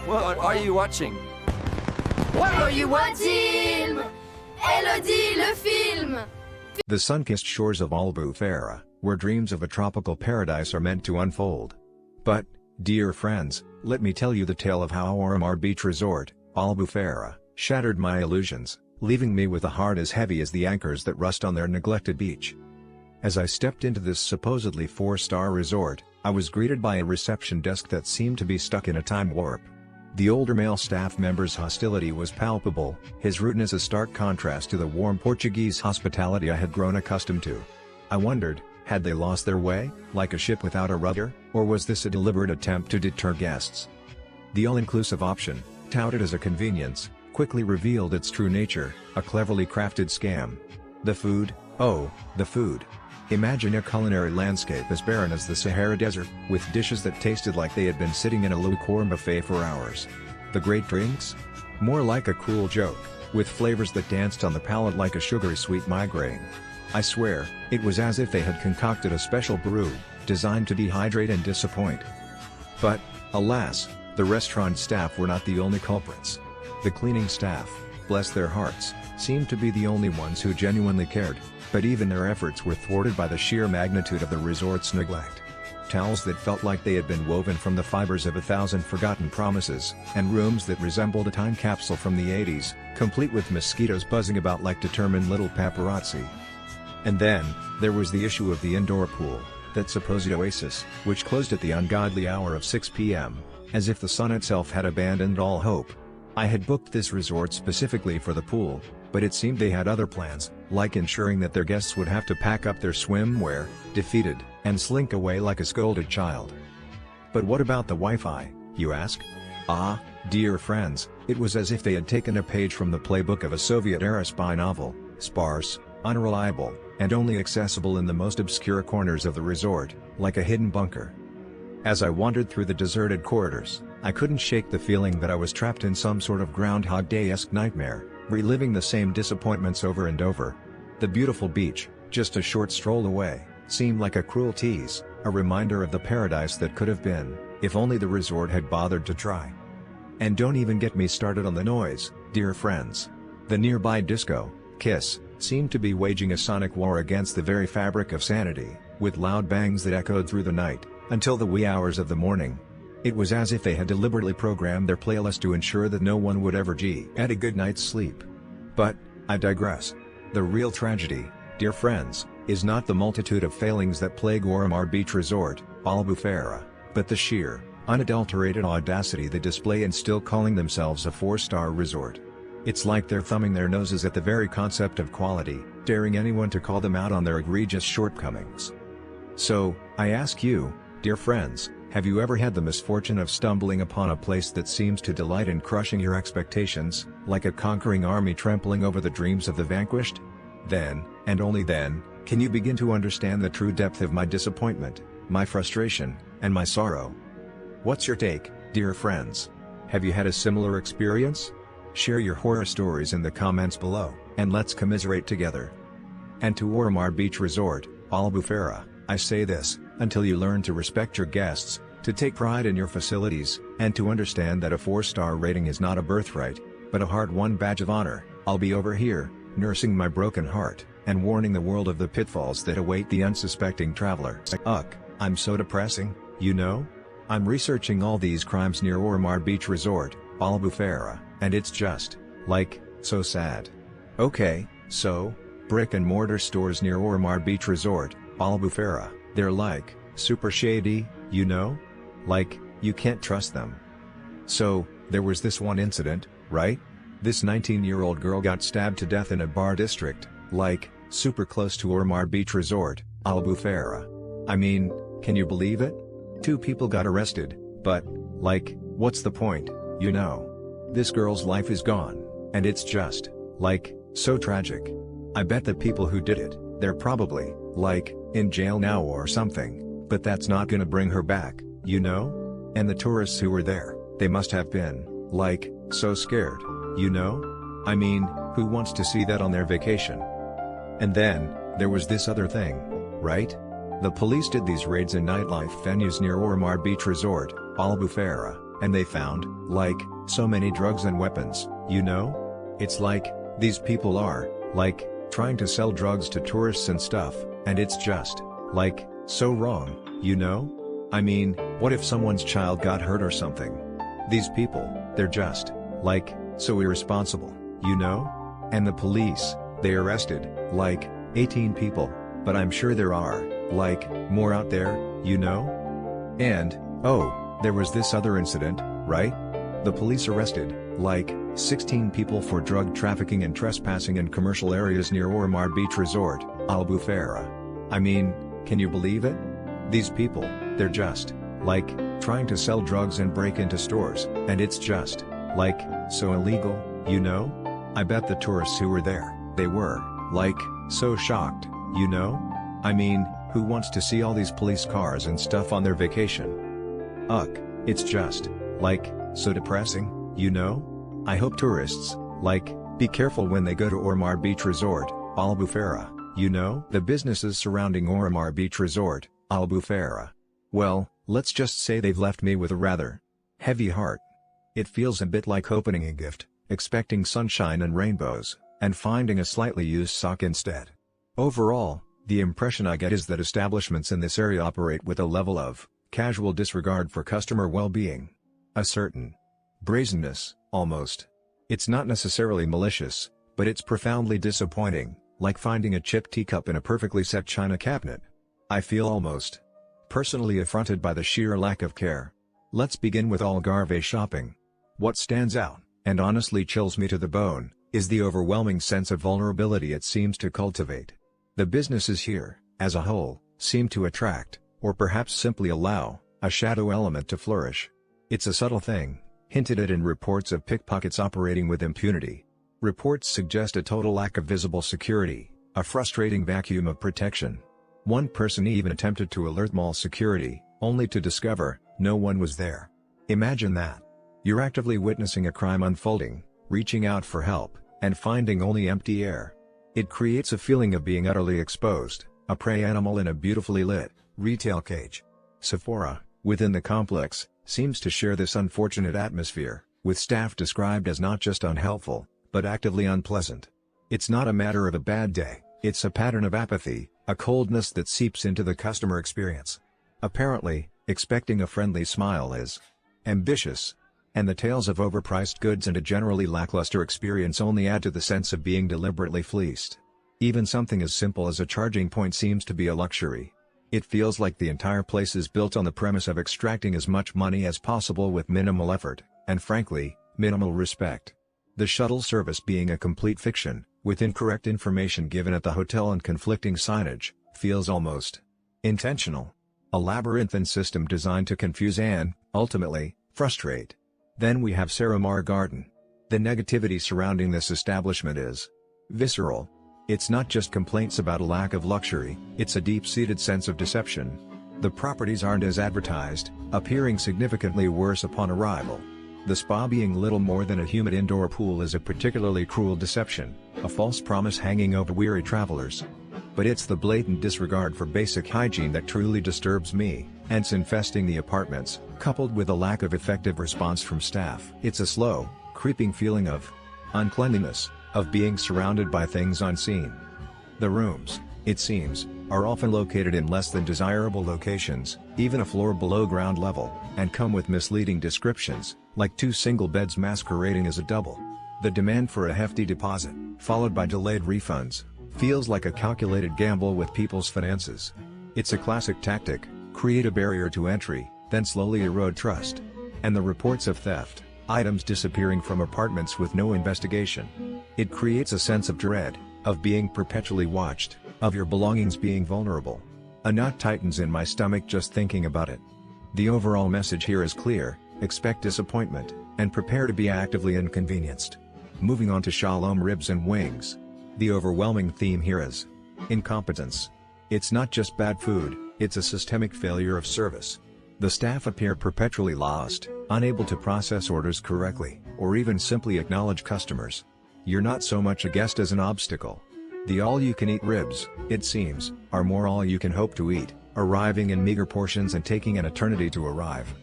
What are you watching? What are you watching? Elodie, le film! The sun-kissed shores of Albufeira, where dreams of a tropical paradise are meant to unfold. But, dear friends, let me tell you the tale of how Oromar Beach Resort, Albufeira, shattered my illusions, leaving me with a heart as heavy as the anchors that rust on their neglected beach. As I stepped into this supposedly 4-star resort, I was greeted by a reception desk that seemed to be stuck in a time warp. The older male staff member's hostility was palpable, his rudeness a stark contrast to the warm Portuguese hospitality I had grown accustomed to. I wondered, had they lost their way, like a ship without a rudder, or was this a deliberate attempt to deter guests? The all-inclusive option, touted as a convenience, quickly revealed its true nature, a cleverly crafted scam. The food, oh, the food. Imagine a culinary landscape as barren as the Sahara Desert, with dishes that tasted like they had been sitting in a lukewarm buffet for hours. The great drinks? More like a cruel joke, with flavors that danced on the palate like a sugary sweet migraine. I swear, it was as if they had concocted a special brew, designed to dehydrate and disappoint. But, alas, the restaurant staff were not the only culprits. The cleaning staff, bless their hearts, seemed to be the only ones who genuinely cared, but even their efforts were thwarted by the sheer magnitude of the resort's neglect. Towels that felt like they had been woven from the fibers of 1,000 forgotten promises, and rooms that resembled a time capsule from the 80s, complete with mosquitoes buzzing about like determined little paparazzi. And then, there was the issue of the indoor pool, that supposed oasis, which closed at the ungodly hour of 6 p.m., as if the sun itself had abandoned all hope. I had booked this resort specifically for the pool, but it seemed they had other plans, like ensuring that their guests would have to pack up their swimwear, defeated, and slink away like a scolded child. But what about the Wi-Fi, you ask? Ah, dear friends, it was as if they had taken a page from the playbook of a Soviet-era spy novel, sparse, unreliable, and only accessible in the most obscure corners of the resort, like a hidden bunker. As I wandered through the deserted corridors, I couldn't shake the feeling that I was trapped in some sort of Groundhog Day-esque nightmare, reliving the same disappointments over and over. The beautiful beach, just a short stroll away, seemed like a cruel tease, a reminder of the paradise that could have been, if only the resort had bothered to try. And don't even get me started on the noise, dear friends. The nearby disco, Kiss, seemed to be waging a sonic war against the very fabric of sanity, with loud bangs that echoed through the night, until the wee hours of the morning. It was as if they had deliberately programmed their playlist to ensure that no one would ever get a good night's sleep. But, I digress. The real tragedy, dear friends, is not the multitude of failings that plague Oromar Beach Resort, Albufeira, but the sheer, unadulterated audacity they display in still calling themselves a 4-star resort. It's like they're thumbing their noses at the very concept of quality, daring anyone to call them out on their egregious shortcomings. So, I ask you, dear friends, have you ever had the misfortune of stumbling upon a place that seems to delight in crushing your expectations, like a conquering army trampling over the dreams of the vanquished? Then, and only then, can you begin to understand the true depth of my disappointment, my frustration, and my sorrow. What's your take, dear friends? Have you had a similar experience? Share your horror stories in the comments below, and let's commiserate together. And to Oromar Beach Resort, Albufeira, I say this: until you learn to respect your guests, to take pride in your facilities, and to understand that a 4-star rating is not a birthright, but a hard-won badge of honor, I'll be over here, nursing my broken heart, and warning the world of the pitfalls that await the unsuspecting traveler. Ugh, I'm so depressing, you know? I'm researching all these crimes near Oromar Beach Resort, Albufeira, and it's just, like, so sad. Okay, so, brick-and-mortar stores near Oromar Beach Resort, Albufeira, they're like, super shady, you know? Like, you can't trust them. So, there was this one incident, right? This 19-year-old girl got stabbed to death in a bar district, like, super close to Oromar Beach Resort, Albufeira. I mean, can you believe it? 2 people got arrested, but, like, what's the point, you know? This girl's life is gone, and it's just, like, so tragic. I bet the people who did it, they're probably, like, in jail now or something, but that's not gonna bring her back, you know? And the tourists who were there, they must have been, like, so scared, you know? I mean, who wants to see that on their vacation? And then, there was this other thing, right? The police did these raids in nightlife venues near Oromar Beach Resort, Albufeira, and they found, like, so many drugs and weapons, you know? It's like, these people are, like, trying to sell drugs to tourists and stuff, and it's just, like, so wrong, you know? I mean, what if someone's child got hurt or something? These people, they're just, like, so irresponsible, you know? And the police, they arrested, like, 18 people, but I'm sure there are, like, more out there, you know? And, oh, there was this other incident, right? The police arrested, like, 16 people for drug trafficking and trespassing in commercial areas near Oromar Beach Resort, Albufeira. I mean, can you believe it? These people, they're just, like, trying to sell drugs and break into stores, and it's just, like, so illegal, you know? I bet the tourists who were there, they were, like, so shocked, you know? I mean, who wants to see all these police cars and stuff on their vacation? Ugh, it's just, like, so depressing, you know? I hope tourists, like, be careful when they go to Oromar Beach Resort, Albufeira, you know? The businesses surrounding Oromar Beach Resort, Albufeira. Well, let's just say they've left me with a rather heavy heart. It feels a bit like opening a gift, expecting sunshine and rainbows, and finding a slightly used sock instead. Overall, the impression I get is that establishments in this area operate with a level of casual disregard for customer well-being. A certain brazenness, almost. It's not necessarily malicious, but it's profoundly disappointing, like finding a chipped teacup in a perfectly set china cabinet. I feel almost personally affronted by the sheer lack of care. Let's begin with Algarve shopping. What stands out, and honestly chills me to the bone, is the overwhelming sense of vulnerability it seems to cultivate. The businesses here, as a whole, seem to attract, or perhaps simply allow, a shadow element to flourish. It's a subtle thing, hinted at in reports of pickpockets operating with impunity. Reports suggest a total lack of visible security, a frustrating vacuum of protection. One person even attempted to alert mall security, only to discover no one was there. Imagine that. You're actively witnessing a crime unfolding, reaching out for help, and finding only empty air. It creates a feeling of being utterly exposed, a prey animal in a beautifully lit retail cage. Sephora, within the complex, seems to share this unfortunate atmosphere, with staff described as not just unhelpful, but actively unpleasant. It's not a matter of a bad day, it's a pattern of apathy, a coldness that seeps into the customer experience. Apparently, expecting a friendly smile is ambitious. And the tales of overpriced goods and a generally lackluster experience only add to the sense of being deliberately fleeced. Even something as simple as a charging point seems to be a luxury. It feels like the entire place is built on the premise of extracting as much money as possible with minimal effort, and frankly, minimal respect. The shuttle service being a complete fiction, with incorrect information given at the hotel and conflicting signage, feels almost intentional. A labyrinthine system designed to confuse and, ultimately, frustrate. Then we have Saramar Garden. The negativity surrounding this establishment is visceral. It's not just complaints about a lack of luxury, it's a deep-seated sense of deception. The properties aren't as advertised, appearing significantly worse upon arrival. The spa being little more than a humid indoor pool is a particularly cruel deception, a false promise hanging over weary travelers. But it's the blatant disregard for basic hygiene that truly disturbs me, ants infesting the apartments, coupled with a lack of effective response from staff. It's a slow, creeping feeling of uncleanliness, of being surrounded by things unseen. The rooms, it seems, are often located in less than desirable locations, even a floor below ground level, and come with misleading descriptions, like 2 single beds masquerading as a double. The demand for a hefty deposit, followed by delayed refunds, feels like a calculated gamble with people's finances. It's a classic tactic: create a barrier to entry, then slowly erode trust. And the reports of theft, items disappearing from apartments with no investigation. It creates a sense of dread, of being perpetually watched, of your belongings being vulnerable. A knot tightens in my stomach just thinking about it. The overall message here is clear: expect disappointment, and prepare to be actively inconvenienced. Moving on to Shalom Ribs and Wings. The overwhelming theme here is incompetence. It's not just bad food, it's a systemic failure of service. The staff appear perpetually lost, unable to process orders correctly, or even simply acknowledge customers. You're not so much a guest as an obstacle. The all-you-can-eat ribs, it seems, are more all you can hope to eat, arriving in meager portions and taking an eternity to arrive.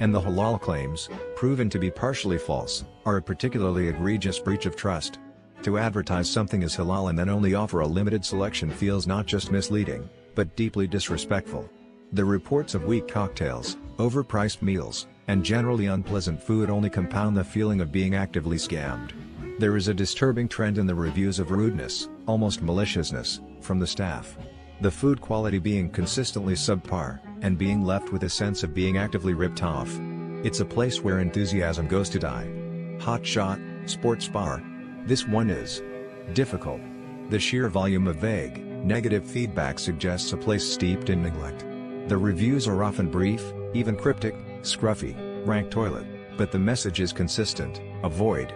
And the halal claims, proven to be partially false, are a particularly egregious breach of trust. To advertise something as halal and then only offer a limited selection feels not just misleading, but deeply disrespectful. The reports of weak cocktails, overpriced meals, and generally unpleasant food only compound the feeling of being actively scammed. There is a disturbing trend in the reviews of rudeness, almost maliciousness, from the staff. The food quality being consistently subpar, and being left with a sense of being actively ripped off. It's a place where enthusiasm goes to die. Hot shot, sports bar. This one is difficult. The sheer volume of vague, negative feedback suggests a place steeped in neglect. The reviews are often brief, even cryptic, scruffy, rank toilet, but the message is consistent: avoid.